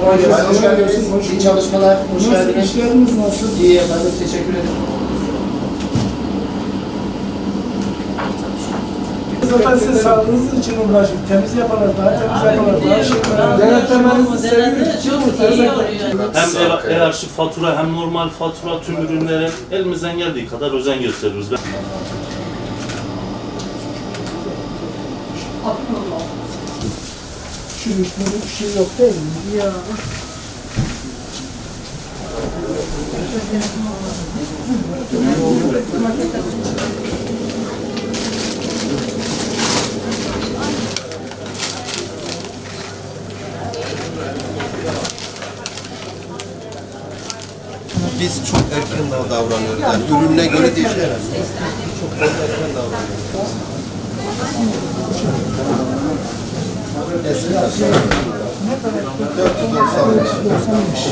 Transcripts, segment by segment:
Kolay gelsin. Hoş geldiniz. İyi çalışmalar. Hoş geldiniz. İşleriniz nasıl? İyi efendim. Teşekkür ederim. Zaten siz sağlığınız için uğraşın. Temiz yaparlar, daha temiz yaparlar, daha şık. Denetlemenizi seviyoruz. Çok iyi oluyor. Hem arşiv fatura hem normal fatura tüm ürünlere elimizden geldiği kadar özen gösteriyoruz. Şu üstünde bir şey yok değil mi? Ya. Biz çok erken daha davranıyoruz. Yani ürününe göre değişiyor. Çok erken davranıyoruz. Eski taşı. 495.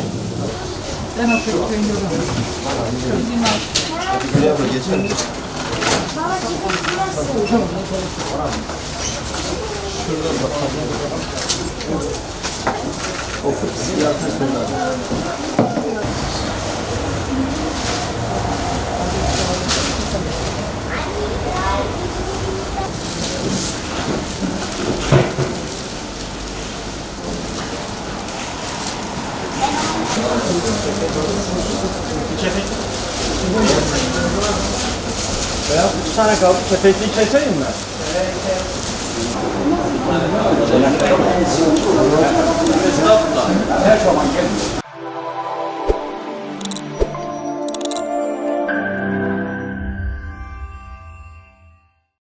En hafif Buraya mı geçelim? Şuradan bakalım. Ofis siyasi sorular. Beyaz 3 tane kaldı. Sepetliği keseyim mi? Estağfurullah. Her zaman gelin.